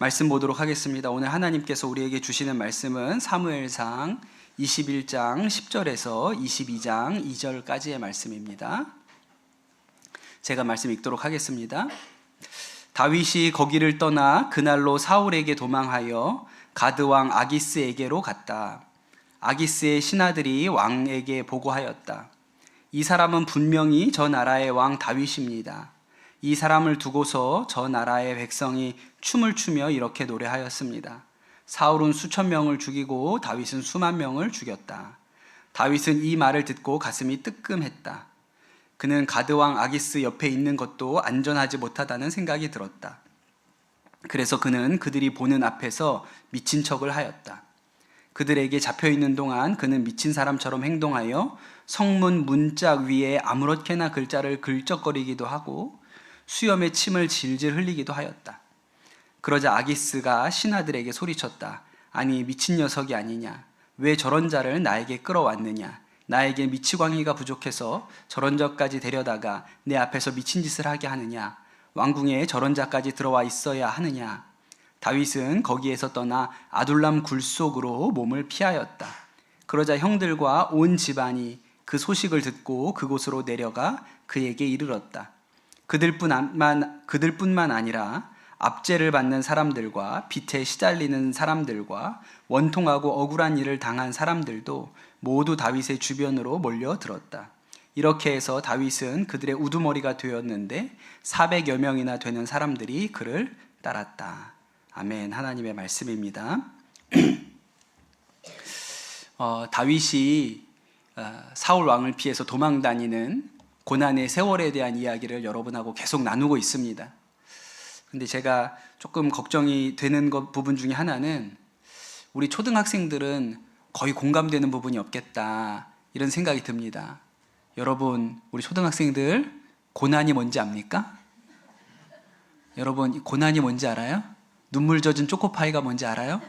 말씀 보도록 하겠습니다. 오늘 하나님께서 우리에게 주시는 말씀은 사무엘상 21장 10절에서 22장 2절까지의 말씀입니다. 제가 말씀 읽도록 하겠습니다. 다윗이 거기를 떠나 그날로 사울에게 도망하여 가드왕 아기스에게로 갔다. 아기스의 신하들이 왕에게 보고하였다. 이 사람은 분명히 저 나라의 왕 다윗입니다. 이 사람을 두고서 저 나라의 백성이 춤을 추며 이렇게 노래하였습니다. 사울은 수천 명을 죽이고 다윗은 수만 명을 죽였다. 다윗은 이 말을 듣고 가슴이 뜨끔했다. 그는 가드왕 아기스 옆에 있는 것도 안전하지 못하다는 생각이 들었다. 그래서 그는 그들이 보는 앞에서 미친 척을 하였다. 그들에게 잡혀있는 동안 그는 미친 사람처럼 행동하여 성문 문짝 위에 아무렇게나 글자를 긁적거리기도 하고 수염에 침을 질질 흘리기도 하였다. 그러자 아기스가 신하들에게 소리쳤다. 아니 미친 녀석이 아니냐? 왜 저런 자를 나에게 끌어왔느냐? 나에게 미치광이가 부족해서 저런 자까지 데려다가 내 앞에서 미친 짓을 하게 하느냐? 왕궁에 저런 자까지 들어와 있어야 하느냐? 다윗은 거기에서 떠나 아둘람 굴 속으로 몸을 피하였다. 그러자 형들과 온 집안이 그 소식을 듣고 그곳으로 내려가 그에게 이르렀다. 그들뿐만 아니라 압제를 받는 사람들과 빚에 시달리는 사람들과 원통하고 억울한 일을 당한 사람들도 모두 다윗의 주변으로 몰려들었다. 이렇게 해서 다윗은 그들의 우두머리가 되었는데 400여 명이나 되는 사람들이 그를 따랐다. 아멘. 하나님의 말씀입니다. 다윗이 사울 왕을 피해서 도망다니는 고난의 세월에 대한 이야기를 여러분하고 계속 나누고 있습니다. 근데 제가 조금 걱정이 되는 부분 중에 하나는 우리 초등학생들은 거의 공감되는 부분이 없겠다 이런 생각이 듭니다. 여러분, 우리 초등학생들 고난이 뭔지 압니까? 여러분, 고난이 뭔지 알아요? 눈물 젖은 초코파이가 뭔지 알아요?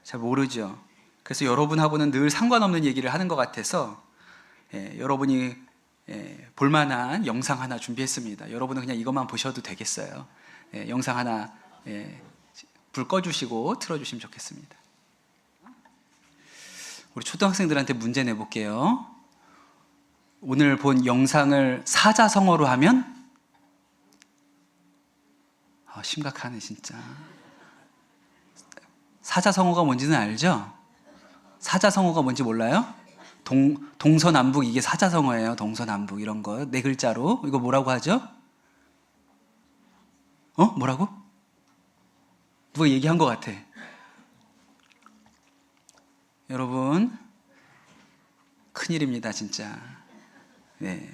잘 모르죠. 그래서 여러분하고는 늘 상관없는 얘기를 하는 것 같아서 여러분이 볼만한 영상 하나 준비했습니다. 여러분은 그냥 이것만 보셔도 되겠어요. 영상 하나 불 꺼주시고 틀어주시면 좋겠습니다. 우리 초등학생들한테 문제 내볼게요. 오늘 본 영상을 사자성어로 하면 심각하네 진짜. 사자성어가 뭔지는 알죠? 사자성어가 뭔지 몰라요? 동서남북 이게 사자성어예요. 동서남북 이런 거 네 글자로. 이거 뭐라고 하죠? 뭐라고? 누가 얘기한 것 같아. 여러분 큰일입니다 진짜. 네,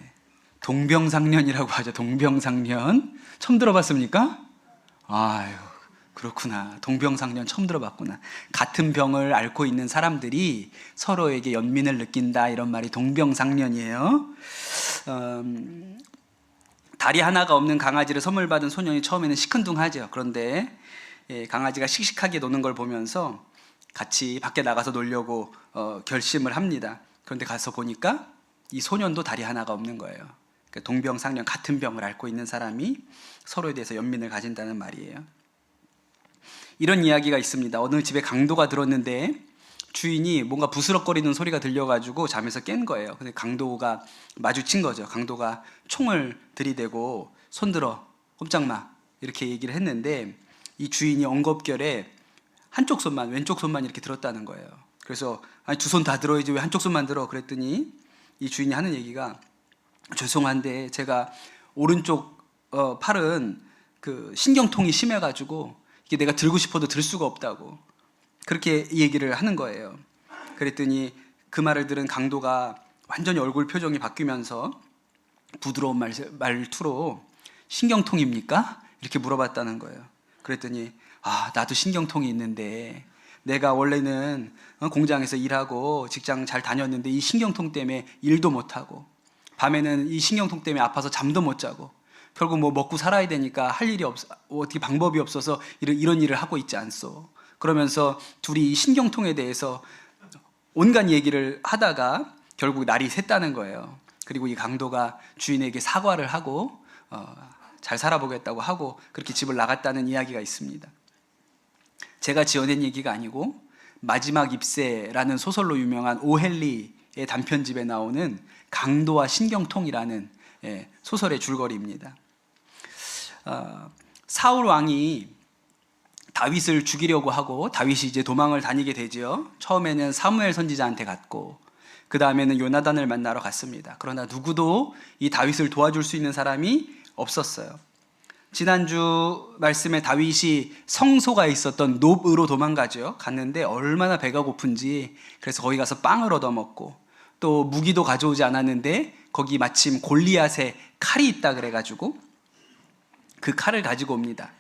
동병상련이라고 하죠. 동병상련 처음 들어봤습니까? 아유 그렇구나. 동병상련 처음 들어봤구나. 같은 병을 앓고 있는 사람들이 서로에게 연민을 느낀다 이런 말이 동병상련이에요. 다리 하나가 없는 강아지를 선물 받은 소년이 처음에는 시큰둥하죠. 그런데 강아지가 씩씩하게 노는 걸 보면서 같이 밖에 나가서 놀려고 결심을 합니다. 그런데 가서 보니까 이 소년도 다리 하나가 없는 거예요. 그러니까 동병상련 같은 병을 앓고 있는 사람이 서로에 대해서 연민을 가진다는 말이에요. 이런 이야기가 있습니다. 어느 집에 강도가 들었는데 주인이 뭔가 부스럭거리는 소리가 들려가지고 잠에서 깬 거예요. 근데 강도가 마주친 거죠. 강도가 총을 들이대고 손들어 꼼짝마 이렇게 얘기를 했는데 이 주인이 엉겁결에 한쪽 손만 왼쪽 손만 이렇게 들었다는 거예요. 그래서 아니 두 손 다 들어야지 왜 한쪽 손만 들어 그랬더니 이 주인이 하는 얘기가 죄송한데 제가 오른쪽 팔은 그 신경통이 심해가지고 이게 내가 들고 싶어도 들 수가 없다고 그렇게 얘기를 하는 거예요. 그랬더니 그 말을 들은 강도가 완전히 얼굴 표정이 바뀌면서 부드러운 말투로 신경통입니까? 이렇게 물어봤다는 거예요. 그랬더니 나도 신경통이 있는데 내가 원래는 공장에서 일하고 직장 잘 다녔는데 이 신경통 때문에 일도 못하고 밤에는 이 신경통 때문에 아파서 잠도 못 자고 결국 뭐 먹고 살아야 되니까 할 일이 어떻게 방법이 없어서 이런 일을 하고 있지 않소. 그러면서 둘이 이 신경통에 대해서 온갖 얘기를 하다가 결국 날이 샜다는 거예요. 그리고 이 강도가 주인에게 사과를 하고 잘 살아보겠다고 하고 그렇게 집을 나갔다는 이야기가 있습니다. 제가 지어낸 얘기가 아니고 마지막 입새라는 소설로 유명한 오헨리의 단편집에 나오는 강도와 신경통이라는 소설의 줄거리입니다. 사울 왕이 다윗을 죽이려고 하고 다윗이 이제 도망을 다니게 되지요. 처음에는 사무엘 선지자한테 갔고 그 다음에는 요나단을 만나러 갔습니다. 그러나 누구도 이 다윗을 도와줄 수 있는 사람이 없었어요. 지난주 말씀에 다윗이 성소가 있었던 놉으로 도망가죠. 갔는데 얼마나 배가 고픈지 그래서 거기 가서 빵을 얻어먹고 또 무기도 가져오지 않았는데 거기 마침 골리앗의 칼이 있다 그래가지고 그 칼을 가지고 옵니다.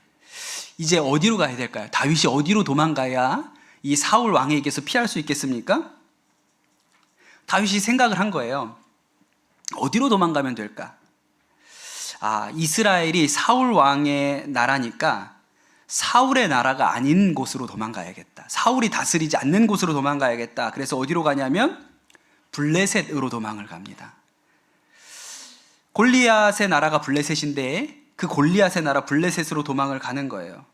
이제 어디로 가야 될까요? 다윗이 어디로 도망가야 이 사울 왕에게서 피할 수 있겠습니까? 다윗이 생각을 한 거예요. 어디로 도망가면 될까? 이스라엘이 사울 왕의 나라니까 사울의 나라가 아닌 곳으로 도망가야겠다. 사울이 다스리지 않는 곳으로 도망가야겠다. 그래서 어디로 가냐면 블레셋으로 도망을 갑니다. 골리앗의 나라가 블레셋인데 그 골리앗의 나라 블레셋으로 도망을 가는 거예요.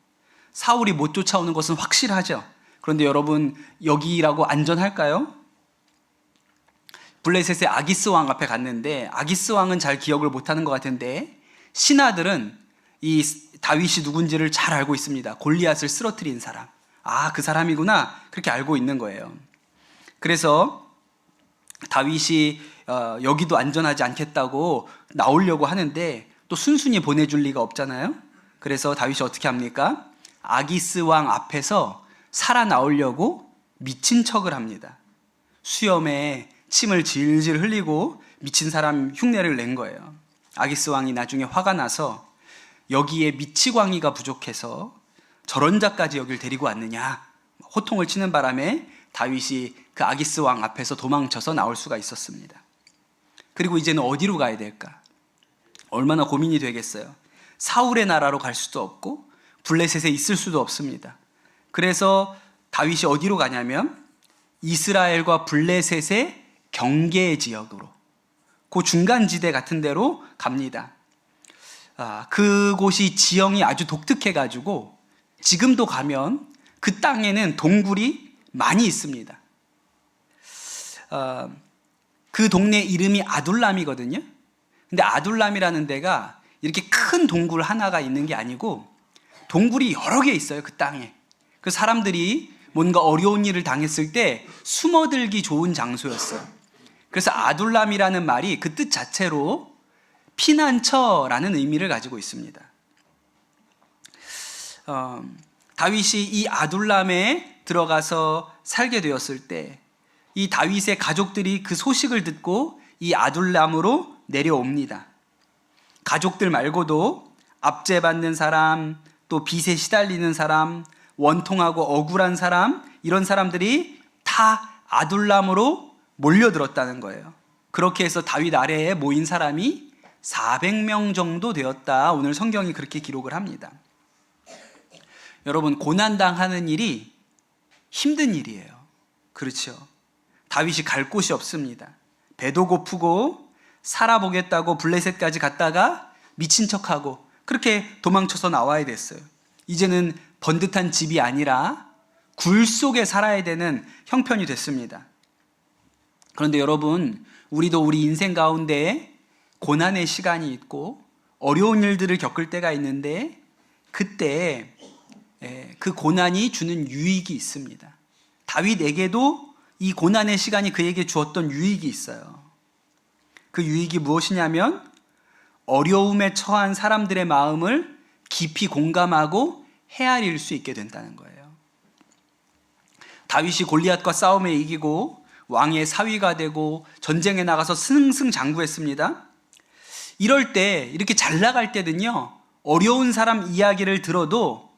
사울이 못 쫓아오는 것은 확실하죠. 그런데 여러분 여기라고 안전할까요? 블레셋의 아기스 왕 앞에 갔는데 아기스 왕은 잘 기억을 못하는 것 같은데 신하들은 이 다윗이 누군지를 잘 알고 있습니다. 골리앗을 쓰러뜨린 사람. 그 사람이구나 그렇게 알고 있는 거예요. 그래서 다윗이 여기도 안전하지 않겠다고 나오려고 하는데 또 순순히 보내줄 리가 없잖아요. 그래서 다윗이 어떻게 합니까? 아기스 왕 앞에서 살아나오려고 미친 척을 합니다. 수염에 침을 질질 흘리고 미친 사람 흉내를 낸 거예요. 아기스 왕이 나중에 화가 나서 여기에 미치광이가 부족해서 저런 자까지 여길 데리고 왔느냐 호통을 치는 바람에 다윗이 그 아기스 왕 앞에서 도망쳐서 나올 수가 있었습니다. 그리고 이제는 어디로 가야 될까? 얼마나 고민이 되겠어요. 사울의 나라로 갈 수도 없고 블레셋에 있을 수도 없습니다. 그래서 다윗이 어디로 가냐면 이스라엘과 블레셋의 경계 지역으로 그 중간지대 같은 데로 갑니다. 그곳이 지형이 아주 독특해가지고 지금도 가면 그 땅에는 동굴이 많이 있습니다. 그 동네 이름이 아둘람이거든요. 근데 아둘람이라는 데가 이렇게 큰 동굴 하나가 있는 게 아니고 동굴이 여러 개 있어요. 그 땅에. 그 사람들이 뭔가 어려운 일을 당했을 때 숨어들기 좋은 장소였어요. 그래서 아둘람이라는 말이 그 뜻 자체로 피난처라는 의미를 가지고 있습니다. 다윗이 이 아둘람에 들어가서 살게 되었을 때 이 다윗의 가족들이 그 소식을 듣고 이 아둘람으로 내려옵니다. 가족들 말고도 압제받는 사람, 또 빚에 시달리는 사람, 원통하고 억울한 사람, 이런 사람들이 다 아둘람으로 몰려들었다는 거예요. 그렇게 해서 다윗 아래에 모인 사람이 400명 정도 되었다. 오늘 성경이 그렇게 기록을 합니다. 여러분, 고난당하는 일이 힘든 일이에요. 그렇죠? 다윗이 갈 곳이 없습니다. 배도 고프고 살아보겠다고 블레셋까지 갔다가 미친 척하고 그렇게 도망쳐서 나와야 됐어요. 이제는 번듯한 집이 아니라 굴 속에 살아야 되는 형편이 됐습니다. 그런데 여러분, 우리도 우리 인생 가운데 고난의 시간이 있고 어려운 일들을 겪을 때가 있는데 그때 그 고난이 주는 유익이 있습니다. 다윗에게도 이 고난의 시간이 그에게 주었던 유익이 있어요. 그 유익이 무엇이냐면 어려움에 처한 사람들의 마음을 깊이 공감하고 헤아릴 수 있게 된다는 거예요. 다윗이 골리앗과 싸움에 이기고 왕의 사위가 되고 전쟁에 나가서 승승장구했습니다. 이럴 때, 이렇게 잘 나갈 때는요, 어려운 사람 이야기를 들어도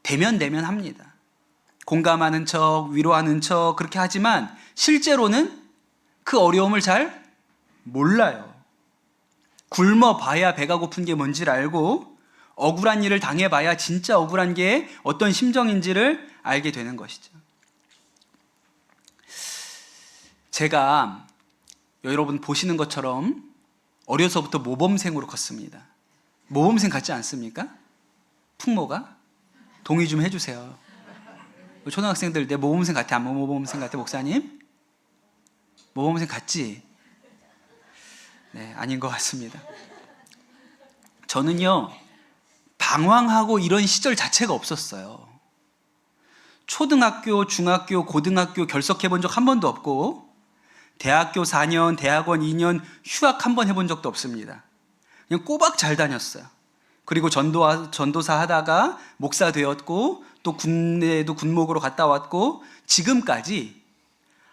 대면합니다. 공감하는 척, 위로하는 척 그렇게 하지만 실제로는 그 어려움을 잘 몰라요. 굶어봐야 배가 고픈 게 뭔지를 알고 억울한 일을 당해봐야 진짜 억울한 게 어떤 심정인지를 알게 되는 것이죠. 제가 여러분 보시는 것처럼 어려서부터 모범생으로 컸습니다. 모범생 같지 않습니까? 풍모가? 동의 좀 해주세요. 우리 초등학생들 내 모범생 같아? 안 모범생 같아, 목사님? 모범생 같지? 네, 아닌 것 같습니다. 저는요, 방황하고 이런 시절 자체가 없었어요. 초등학교, 중학교, 고등학교 결석해 본 적 한 번도 없고, 대학교 4년, 대학원 2년 휴학 한 번 해본 적도 없습니다. 그냥 꼬박 잘 다녔어요. 그리고 전도사 하다가 목사 되었고, 또 군대에도 군목으로 갔다 왔고, 지금까지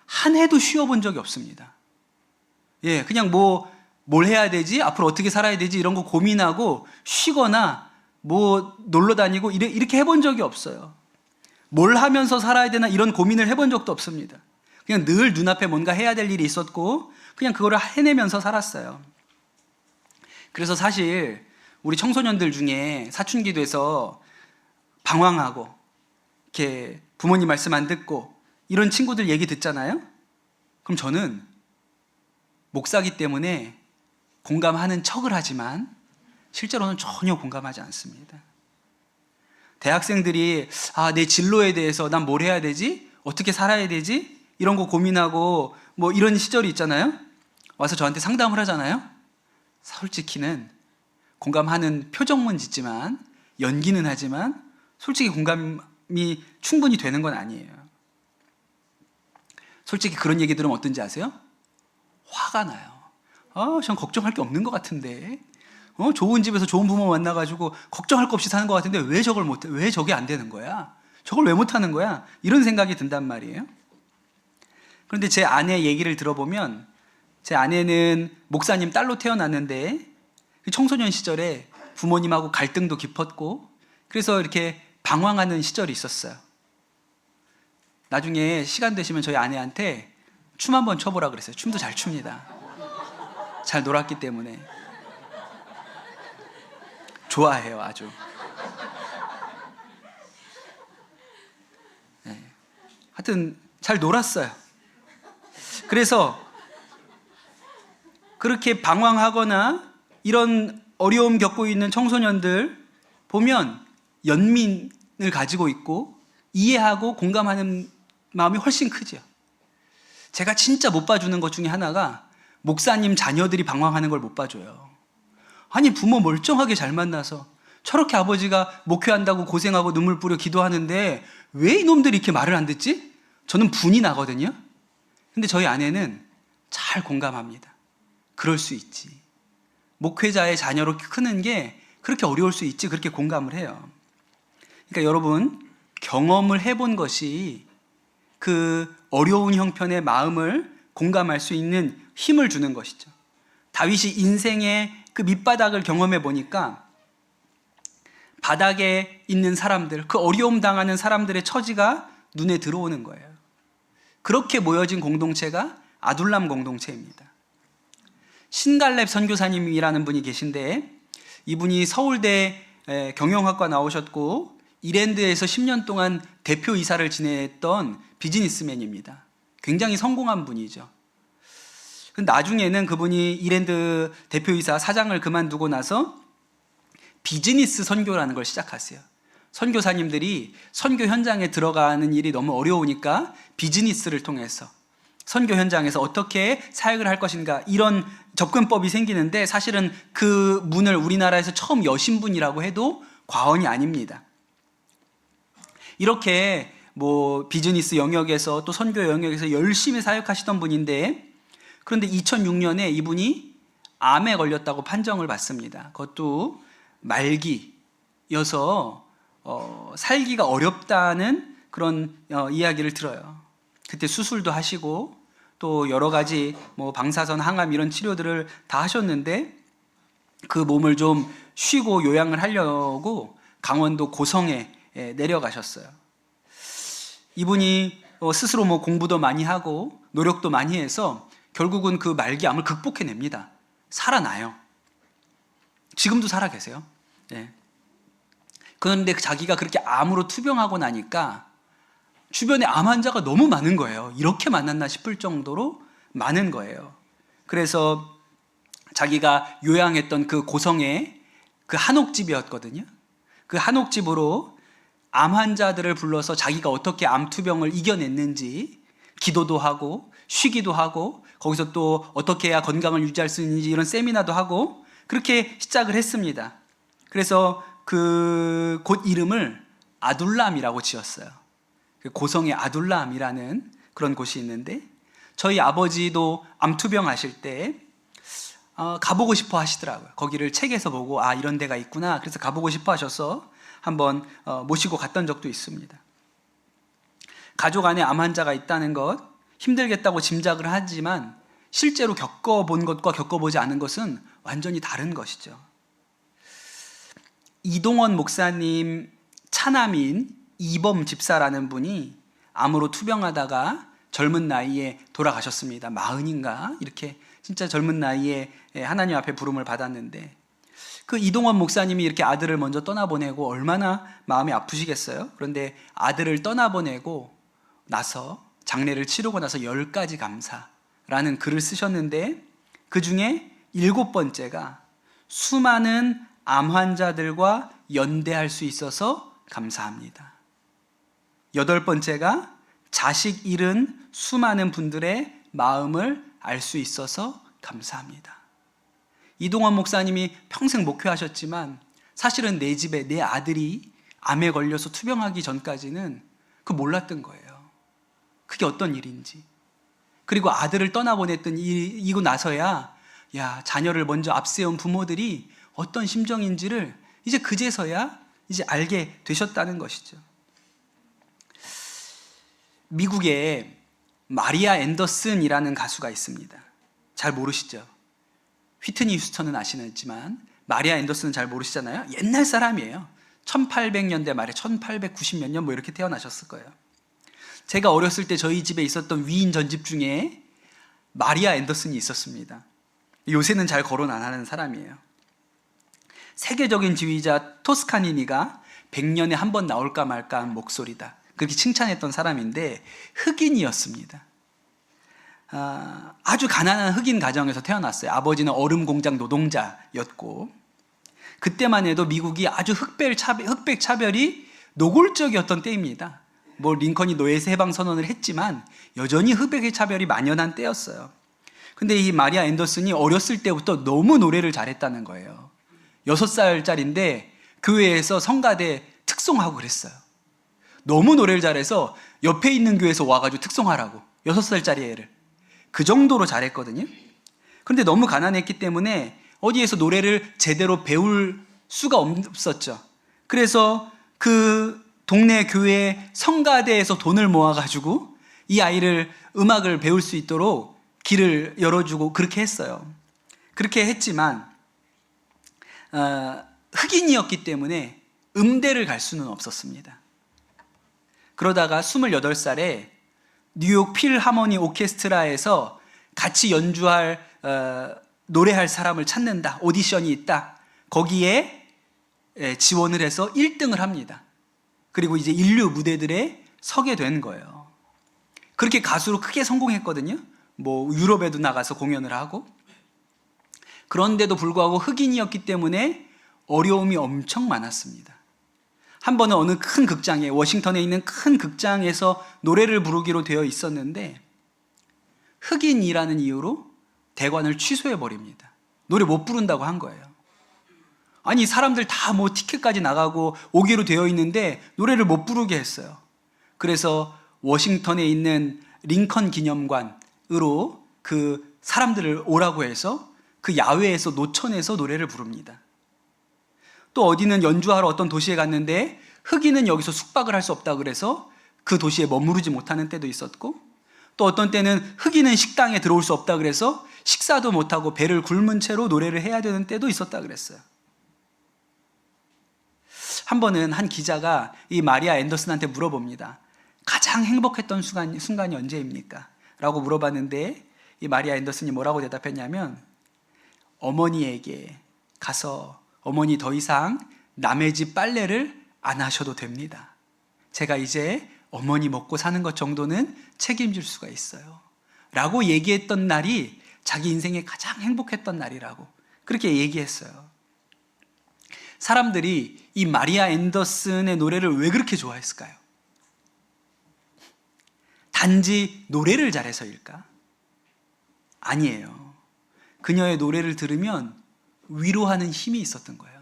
한 해도 쉬어본 적이 없습니다. 예, 그냥 뭘 해야 되지? 앞으로 어떻게 살아야 되지? 이런 거 고민하고 쉬거나 놀러 다니고 이렇게 해본 적이 없어요. 뭘 하면서 살아야 되나 이런 고민을 해본 적도 없습니다. 그냥 늘 눈앞에 뭔가 해야 될 일이 있었고 그냥 그거를 해내면서 살았어요. 그래서 사실 우리 청소년들 중에 사춘기돼서 방황하고 이렇게 부모님 말씀 안 듣고 이런 친구들 얘기 듣잖아요. 그럼 저는 목사기 때문에 공감하는 척을 하지만 실제로는 전혀 공감하지 않습니다. 대학생들이 내 진로에 대해서 난 뭘 해야 되지? 어떻게 살아야 되지? 이런 거 고민하고 이런 시절이 있잖아요. 와서 저한테 상담을 하잖아요. 솔직히는 공감하는 표정만 짓지만 연기는 하지만 솔직히 공감이 충분히 되는 건 아니에요. 솔직히 그런 얘기 들으면 어떤지 아세요? 화가 나요. 전 걱정할 게 없는 것 같은데 좋은 집에서 좋은 부모 만나가지고 걱정할 거 없이 사는 것 같은데 왜 저걸 못해? 왜 저게 안 되는 거야? 저걸 왜 못하는 거야? 이런 생각이 든단 말이에요. 그런데 제 아내 얘기를 들어보면 제 아내는 목사님 딸로 태어났는데 청소년 시절에 부모님하고 갈등도 깊었고 그래서 이렇게 방황하는 시절이 있었어요. 나중에 시간 되시면 저희 아내한테 춤 한번 춰보라 그랬어요. 춤도 잘 춥니다. 잘 놀았기 때문에. 좋아해요, 아주. 네. 하여튼 잘 놀았어요. 그래서 그렇게 방황하거나 이런 어려움 겪고 있는 청소년들 보면 연민을 가지고 있고 이해하고 공감하는 마음이 훨씬 크죠. 제가 진짜 못 봐주는 것 중에 하나가 목사님 자녀들이 방황하는 걸 못 봐줘요. 아니 부모 멀쩡하게 잘 만나서 저렇게 아버지가 목회한다고 고생하고 눈물 뿌려 기도하는데 왜 이놈들이 이렇게 말을 안 듣지? 저는 분이 나거든요. 근데 저희 아내는 잘 공감합니다. 그럴 수 있지. 목회자의 자녀로 크는 게 그렇게 어려울 수 있지. 그렇게 공감을 해요. 그러니까 여러분 경험을 해본 것이 그 어려운 형편의 마음을 공감할 수 있는 힘을 주는 것이죠. 다윗이 인생의 그 밑바닥을 경험해 보니까 바닥에 있는 사람들, 그 어려움 당하는 사람들의 처지가 눈에 들어오는 거예요. 그렇게 모여진 공동체가 아둘람 공동체입니다. 신갈렙 선교사님이라는 분이 계신데 이분이 서울대 경영학과 나오셨고 이랜드에서 10년 동안 대표이사를 지냈던 비즈니스맨입니다. 굉장히 성공한 분이죠. 나중에는 그분이 이랜드 대표이사 사장을 그만두고 나서 비즈니스 선교라는 걸 시작하세요. 선교사님들이 선교 현장에 들어가는 일이 너무 어려우니까 비즈니스를 통해서 선교 현장에서 어떻게 사역을 할 것인가 이런 접근법이 생기는데 사실은 그 문을 우리나라에서 처음 여신 분이라고 해도 과언이 아닙니다. 이렇게 비즈니스 영역에서 또 선교 영역에서 열심히 사역하시던 분인데 그런데 2006년에 이분이 암에 걸렸다고 판정을 받습니다. 그것도 말기여서 살기가 어렵다는 그런 이야기를 들어요. 그때 수술도 하시고 또 여러 가지 방사선, 항암 이런 치료들을 다 하셨는데 그 몸을 좀 쉬고 요양을 하려고 강원도 고성에 내려가셨어요. 이분이 스스로 공부도 많이 하고 노력도 많이 해서 결국은 그 말기암을 극복해냅니다. 살아나요. 지금도 살아 계세요. 네. 그런데 자기가 그렇게 암으로 투병하고 나니까 주변에 암 환자가 너무 많은 거예요. 이렇게 만났나 싶을 정도로 많은 거예요. 그래서 자기가 요양했던 그 고성에 그 한옥집이었거든요. 그 한옥집으로 암 환자들을 불러서 자기가 어떻게 암투병을 이겨냈는지 기도도 하고 쉬기도 하고 거기서 또 어떻게 해야 건강을 유지할 수 있는지 이런 세미나도 하고 그렇게 시작을 했습니다. 그래서 그 곳 이름을 아둘람이라고 지었어요. 고성의 아둘람이라는 그런 곳이 있는데 저희 아버지도 암투병 하실 때 가보고 싶어 하시더라고요. 거기를 책에서 보고 이런 데가 있구나. 그래서 가보고 싶어 하셔서 한번 모시고 갔던 적도 있습니다. 가족 안에 암 환자가 있다는 것 힘들겠다고 짐작을 하지만 실제로 겪어본 것과 겪어보지 않은 것은 완전히 다른 것이죠. 이동원 목사님 차남인 이범 집사라는 분이 암으로 투병하다가 젊은 나이에 돌아가셨습니다. 40인가 이렇게 진짜 젊은 나이에 하나님 앞에 부름을 받았는데 그 이동원 목사님이 이렇게 아들을 먼저 떠나보내고 얼마나 마음이 아프시겠어요? 그런데 아들을 떠나보내고 나서 장례를 치르고 나서 10가지 감사라는 글을 쓰셨는데 그 중에 7번째가 수많은 암 환자들과 연대할 수 있어서 감사합니다. 8번째가 자식 잃은 수많은 분들의 마음을 알 수 있어서 감사합니다. 이동원 목사님이 평생 목회하셨지만 사실은 내 집에 내 아들이 암에 걸려서 투병하기 전까지는 그 몰랐던 거예요. 그게 어떤 일인지. 그리고 아들을 떠나보냈던 이고 나서야 자녀를 먼저 앞세운 부모들이 어떤 심정인지를 이제 그제서야 이제 알게 되셨다는 것이죠. 미국에 마리아 앤더슨이라는 가수가 있습니다. 잘 모르시죠? 휘트니 휴스턴은 아시지만 마리아 앤더슨은 잘 모르시잖아요. 옛날 사람이에요. 1800년대 말에 1890몇 년 이렇게 태어나셨을 거예요. 제가 어렸을 때 저희 집에 있었던 위인 전집 중에 마리아 앤더슨이 있었습니다. 요새는 잘 거론 안 하는 사람이에요. 세계적인 지휘자 토스카니니가 100년에 한 번 나올까 말까 한 목소리다. 그렇게 칭찬했던 사람인데 흑인이었습니다. 아주 가난한 흑인 가정에서 태어났어요. 아버지는 얼음 공장 노동자였고 그때만 해도 미국이 아주 흑백 차별이 노골적이었던 때입니다. 링컨이 노예세 해방 선언을 했지만 여전히 흑백의 차별이 만연한 때였어요. 근데 이 마리아 앤더슨이 어렸을 때부터 너무 노래를 잘했다는 거예요. 6살짜리인데 교회에서 성가대 특송하고 그랬어요. 너무 노래를 잘해서 옆에 있는 교회에서 와가지고 특송하라고 6살짜리 애를 그 정도로 잘했거든요. 그런데 너무 가난했기 때문에 어디에서 노래를 제대로 배울 수가 없었죠. 그래서 그 동네 교회 성가대에서 돈을 모아가지고 이 아이를 음악을 배울 수 있도록 길을 열어주고 그렇게 했어요. 그렇게 했지만 흑인이었기 때문에 음대를 갈 수는 없었습니다. 그러다가 28살에 뉴욕 필하모니 오케스트라에서 같이 연주할 노래할 사람을 찾는다. 오디션이 있다. 거기에 지원을 해서 1등을 합니다. 그리고 이제 인류 무대들에 서게 된 거예요. 그렇게 가수로 크게 성공했거든요. 유럽에도 나가서 공연을 하고. 그런데도 불구하고 흑인이었기 때문에 어려움이 엄청 많았습니다. 한 번은 어느 큰 극장에, 워싱턴에 있는 큰 극장에서 노래를 부르기로 되어 있었는데 흑인이라는 이유로 대관을 취소해 버립니다. 노래 못 부른다고 한 거예요. 아니 사람들 다 티켓까지 나가고 오기로 되어 있는데 노래를 못 부르게 했어요. 그래서 워싱턴에 있는 링컨 기념관으로 그 사람들을 오라고 해서 그 야외에서 노천에서 노래를 부릅니다. 또 어디는 연주하러 어떤 도시에 갔는데 흑인은 여기서 숙박을 할 수 없다 그래서 그 도시에 머무르지 못하는 때도 있었고 또 어떤 때는 흑인은 식당에 들어올 수 없다 그래서 식사도 못하고 배를 굶은 채로 노래를 해야 되는 때도 있었다 그랬어요. 한 번은 한 기자가 이 마리아 앤더슨한테 물어봅니다. 가장 행복했던 순간이 언제입니까? 라고 물어봤는데 이 마리아 앤더슨이 뭐라고 대답했냐면 어머니에게 가서 어머니 더 이상 남의 집 빨래를 안 하셔도 됩니다. 제가 이제 어머니 먹고 사는 것 정도는 책임질 수가 있어요. 라고 얘기했던 날이 자기 인생의 가장 행복했던 날이라고 그렇게 얘기했어요. 사람들이 이 마리아 앤더슨의 노래를 왜 그렇게 좋아했을까요? 단지 노래를 잘해서일까? 아니에요. 그녀의 노래를 들으면 위로하는 힘이 있었던 거예요.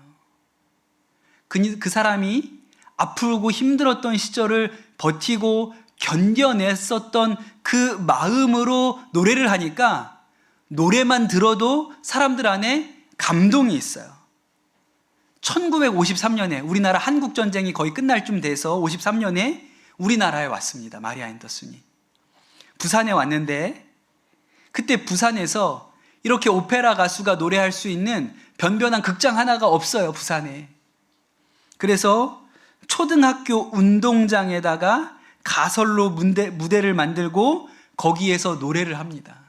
그 사람이 아프고 힘들었던 시절을 버티고 견뎌냈었던 그 마음으로 노래를 하니까 노래만 들어도 사람들 안에 감동이 있어요. 1953년에 우리나라 한국전쟁이 거의 끝날 쯤 돼서 53년에 우리나라에 왔습니다. 마리아 앤더슨이. 부산에 왔는데 그때 부산에서 이렇게 오페라 가수가 노래할 수 있는 변변한 극장 하나가 없어요, 부산에. 그래서 초등학교 운동장에다가 가설로 무대를 만들고 거기에서 노래를 합니다.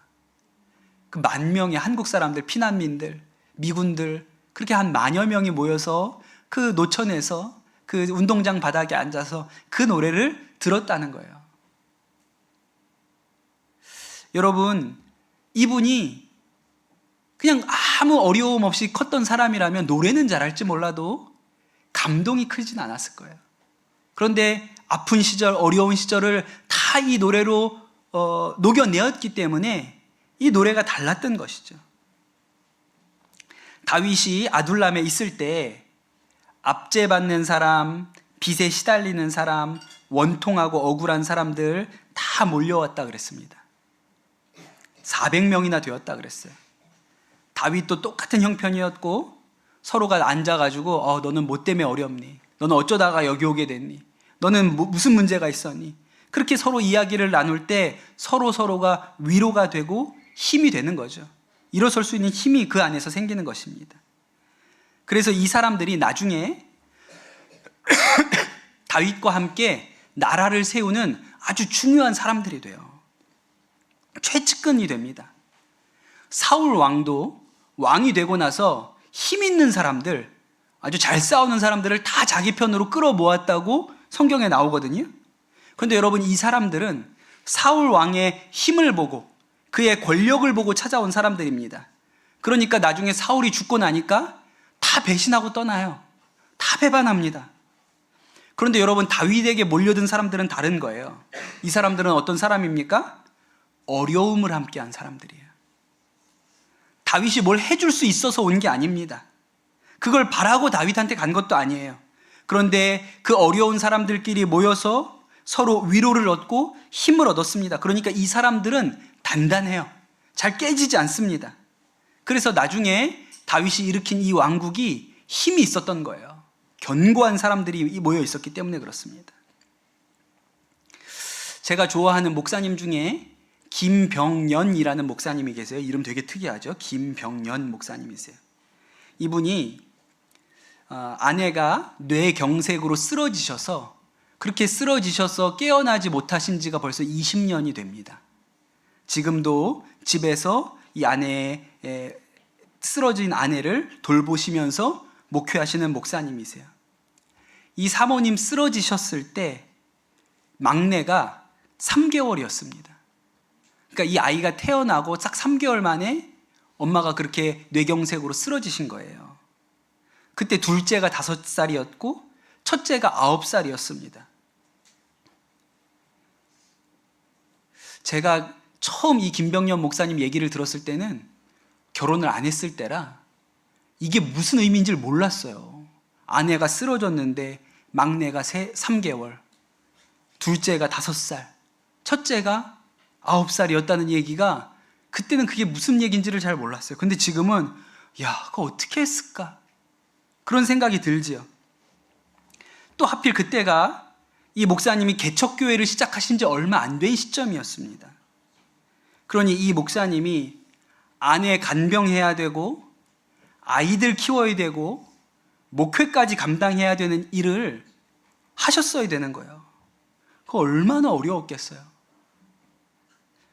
그 10,000명의 한국 사람들, 피난민들, 미군들, 그렇게 한 10,000여 명이 모여서 그 노천에서 그 운동장 바닥에 앉아서 그 노래를 들었다는 거예요. 여러분, 이분이 그냥 아무 어려움 없이 컸던 사람이라면 노래는 잘할지 몰라도 감동이 크진 않았을 거예요. 그런데 아픈 시절, 어려운 시절을 다 이 노래로 녹여내었기 때문에 이 노래가 달랐던 것이죠. 다윗이 아둘람에 있을 때 압제받는 사람, 빚에 시달리는 사람, 원통하고 억울한 사람들 다 몰려왔다 그랬습니다. 400명이나 되었다 그랬어요. 다윗도 똑같은 형편이었고 서로가 앉아가지고 너는 뭐 때문에 어렵니? 너는 어쩌다가 여기 오게 됐니? 너는 무슨 문제가 있었니? 그렇게 서로 이야기를 나눌 때 서로가 위로가 되고 힘이 되는 거죠. 일어설 수 있는 힘이 그 안에서 생기는 것입니다. 그래서 이 사람들이 나중에 다윗과 함께 나라를 세우는 아주 중요한 사람들이 돼요. 최측근이 됩니다. 사울 왕도 왕이 되고 나서 힘 있는 사람들, 아주 잘 싸우는 사람들을 다 자기 편으로 끌어모았다고 성경에 나오거든요. 그런데 여러분, 이 사람들은 사울 왕의 힘을 보고 그의 권력을 보고 찾아온 사람들입니다. 그러니까 나중에 사울이 죽고 나니까 다 배신하고 떠나요. 다 배반합니다. 그런데 여러분, 다윗에게 몰려든 사람들은 다른 거예요. 이 사람들은 어떤 사람입니까? 어려움을 함께한 사람들이에요. 다윗이 뭘 해줄 수 있어서 온 게 아닙니다. 그걸 바라고 다윗한테 간 것도 아니에요. 그런데 그 어려운 사람들끼리 모여서 서로 위로를 얻고 힘을 얻었습니다. 그러니까 이 사람들은 단단해요. 잘 깨지지 않습니다. 그래서 나중에 다윗이 일으킨 이 왕국이 힘이 있었던 거예요. 견고한 사람들이 모여 있었기 때문에 그렇습니다. 제가 좋아하는 목사님 중에 김병연이라는 목사님이 계세요. 이름 되게 특이하죠. 김병연 목사님이세요. 이분이 아내가 뇌경색으로 쓰러지셔서 그렇게 쓰러지셔서 깨어나지 못하신 지가 벌써 20년이 됩니다. 지금도 집에서 이 아내의 쓰러진 아내를 돌보시면서 목회하시는 목사님이세요. 이 사모님 쓰러지셨을 때 막내가 3개월이었습니다. 그러니까 이 아이가 태어나고 딱 3개월 만에 엄마가 그렇게 뇌경색으로 쓰러지신 거예요. 그때 둘째가 5살이었고 첫째가 9살이었습니다. 제가 처음 이 김병연 목사님 얘기를 들었을 때는 결혼을 안 했을 때라 이게 무슨 의미인지를 몰랐어요. 아내가 쓰러졌는데 막내가 3개월, 둘째가 5살, 첫째가 9살이었다는 얘기가 그때는 그게 무슨 얘기인지를 잘 몰랐어요. 근데 지금은 그거 어떻게 했을까? 그런 생각이 들지요. 또 하필 그때가 이 목사님이 개척교회를 시작하신 지 얼마 안 된 시점이었습니다. 그러니 이 목사님이 아내 간병해야 되고 아이들 키워야 되고 목회까지 감당해야 되는 일을 하셨어야 되는 거예요. 그거 얼마나 어려웠겠어요.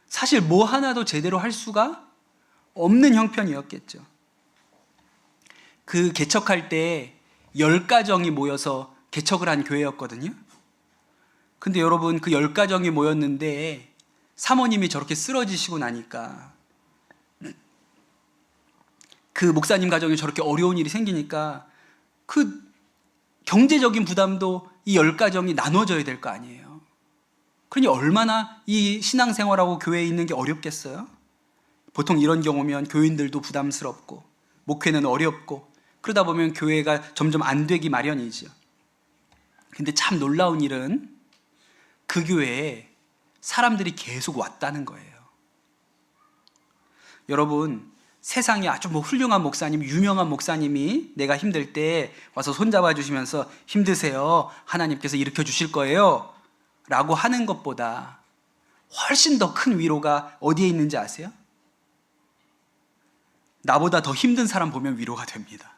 사실 뭐 하나도 제대로 할 수가 없는 형편이었겠죠. 그 개척할 때 10가정이 모여서 개척을 한 교회였거든요. 근데 여러분, 그 10가정이 모였는데 사모님이 저렇게 쓰러지시고 나니까, 그 목사님 가정에 저렇게 어려운 일이 생기니까 그 경제적인 부담도 이 10가정이 나눠져야 될 거 아니에요. 그러니 얼마나 이 신앙생활하고 교회에 있는 게 어렵겠어요? 보통 이런 경우면 교인들도 부담스럽고 목회는 어렵고 그러다 보면 교회가 점점 안 되기 마련이죠. 근데 참 놀라운 일은 그 교회에 사람들이 계속 왔다는 거예요. 여러분, 세상에 아주 훌륭한 목사님, 유명한 목사님이 내가 힘들 때 와서 손잡아 주시면서 힘드세요, 하나님께서 일으켜 주실 거예요 라고 하는 것보다 훨씬 더 큰 위로가 어디에 있는지 아세요? 나보다 더 힘든 사람 보면 위로가 됩니다.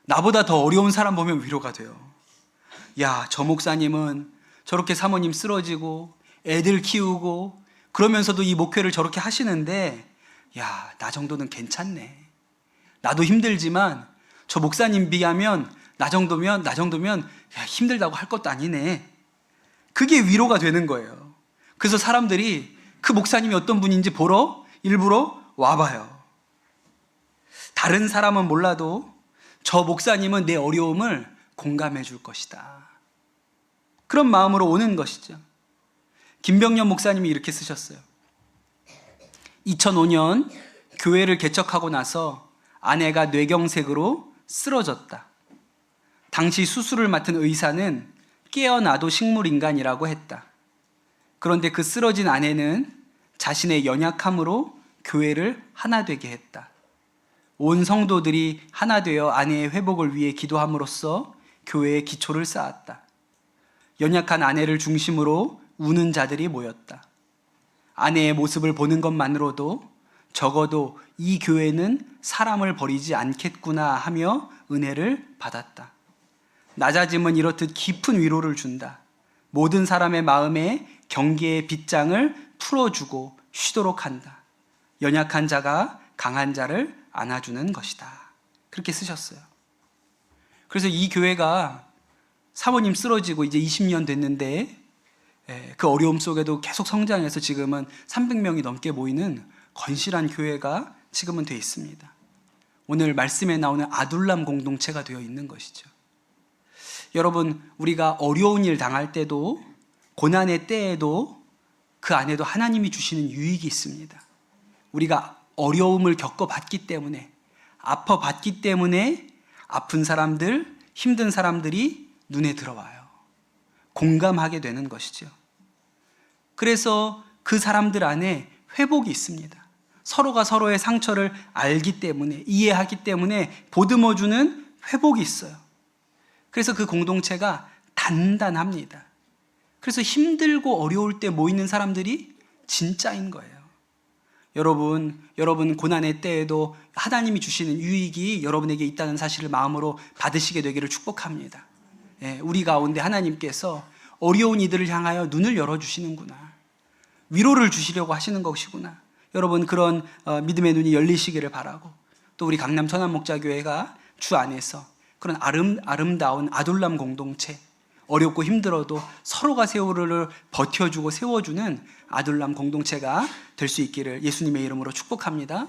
나보다 더 어려운 사람 보면 위로가 돼요. 야, 저 목사님은 저렇게 사모님 쓰러지고 애들 키우고 그러면서도 이 목회를 저렇게 하시는데 야, 나 정도는 괜찮네. 나도 힘들지만 저 목사님 비하면 나 정도면 야, 힘들다고 할 것도 아니네. 그게 위로가 되는 거예요. 그래서 사람들이 그 목사님이 어떤 분인지 보러 일부러 와봐요. 다른 사람은 몰라도 저 목사님은 내 어려움을 공감해 줄 것이다. 그런 마음으로 오는 것이죠. 김병년 목사님이 이렇게 쓰셨어요. 2005년 교회를 개척하고 나서 아내가 뇌경색으로 쓰러졌다. 당시 수술을 맡은 의사는 깨어나도 식물인간이라고 했다. 그런데 그 쓰러진 아내는 자신의 연약함으로 교회를 하나 되게 했다. 온 성도들이 하나 되어 아내의 회복을 위해 기도함으로써 교회의 기초를 쌓았다. 연약한 아내를 중심으로 우는 자들이 모였다. 아내의 모습을 보는 것만으로도 적어도 이 교회는 사람을 버리지 않겠구나 하며 은혜를 받았다. 낮아짐은 이렇듯 깊은 위로를 준다. 모든 사람의 마음에 경계의 빗장을 풀어주고 쉬도록 한다. 연약한 자가 강한 자를 안아주는 것이다. 그렇게 쓰셨어요. 그래서 이 교회가 사모님 쓰러지고 이제 20년 됐는데 그 어려움 속에도 계속 성장해서 지금은 300명이 넘게 모이는 건실한 교회가 지금은 되어 있습니다. 오늘 말씀에 나오는 아둘람 공동체가 되어 있는 것이죠. 여러분, 우리가 어려운 일 당할 때도 고난의 때에도 그 안에도 하나님이 주시는 유익이 있습니다. 우리가 어려움을 겪어봤기 때문에, 아파봤기 때문에 아픈 사람들, 힘든 사람들이 눈에 들어와요. 공감하게 되는 것이죠. 그래서 그 사람들 안에 회복이 있습니다. 서로가 서로의 상처를 알기 때문에, 이해하기 때문에 보듬어주는 회복이 있어요. 그래서 그 공동체가 단단합니다. 그래서 힘들고 어려울 때 모이는 사람들이 진짜인 거예요. 여러분 고난의 때에도 하나님이 주시는 유익이 여러분에게 있다는 사실을 마음으로 받으시게 되기를 축복합니다. 우리 가운데 하나님께서 어려운 이들을 향하여 눈을 열어주시는구나. 위로를 주시려고 하시는 것이구나. 여러분, 그런 믿음의 눈이 열리시기를 바라고, 또 우리 강남 천안목자교회가 주 안에서 그런 아름다운 아둘람 공동체, 어렵고 힘들어도 서로가 세월을 버텨주고 세워주는 아둘람 공동체가 될 수 있기를 예수님의 이름으로 축복합니다.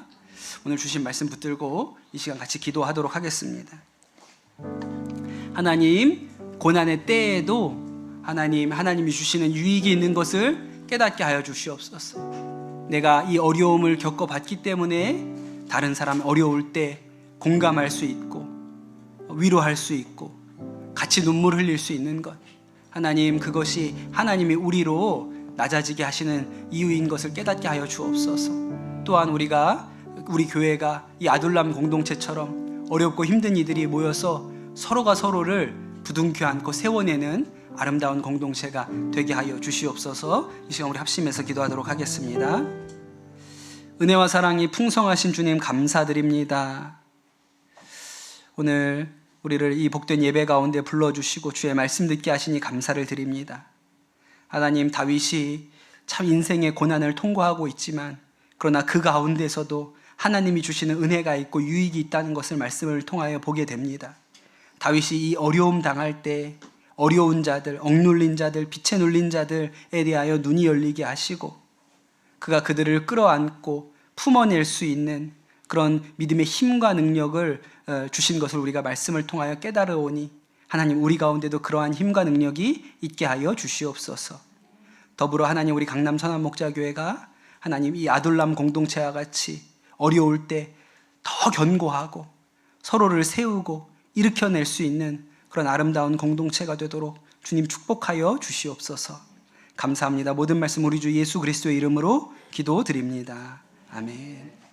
오늘 주신 말씀 붙들고 이 시간 같이 기도하도록 하겠습니다. 하나님, 고난의 때에도 하나님이 주시는 유익이 있는 것을 깨닫게 하여 주시옵소서. 내가 이 어려움을 겪어봤기 때문에 다른 사람 어려울 때 공감할 수 있고 위로할 수 있고 같이 눈물 흘릴 수 있는 것, 하나님, 그것이 하나님이 우리로 낮아지게 하시는 이유인 것을 깨닫게 하여 주옵소서. 또한 우리 교회가 이 아둘람 공동체처럼 어렵고 힘든 이들이 모여서 서로가 서로를 부둥켜 안고 세워내는 아름다운 공동체가 되게 하여 주시옵소서. 이 시간 우리 합심해서 기도하도록 하겠습니다. 은혜와 사랑이 풍성하신 주님, 감사드립니다. 오늘 우리를 이 복된 예배 가운데 불러주시고 주의 말씀 듣게 하시니 감사를 드립니다. 하나님, 다윗이 참 인생의 고난을 통과하고 있지만 그러나 그 가운데서도 하나님이 주시는 은혜가 있고 유익이 있다는 것을 말씀을 통하여 보게 됩니다. 다윗이 이 어려움 당할 때 어려운 자들, 억눌린 자들, 빛에 눌린 자들에 대하여 눈이 열리게 하시고 그가 그들을 끌어안고 품어낼 수 있는 그런 믿음의 힘과 능력을 주신 것을 우리가 말씀을 통하여 깨달으오니 하나님 우리 가운데도 그러한 힘과 능력이 있게 하여 주시옵소서. 더불어 하나님 우리 강남 선한목자교회가 하나님 이 아둘람 공동체와 같이 어려울 때 더 견고하고 서로를 세우고 일으켜낼 수 있는 그런 아름다운 공동체가 되도록 주님 축복하여 주시옵소서. 감사합니다. 모든 말씀 우리 주 예수 그리스도의 이름으로 기도드립니다. 아멘.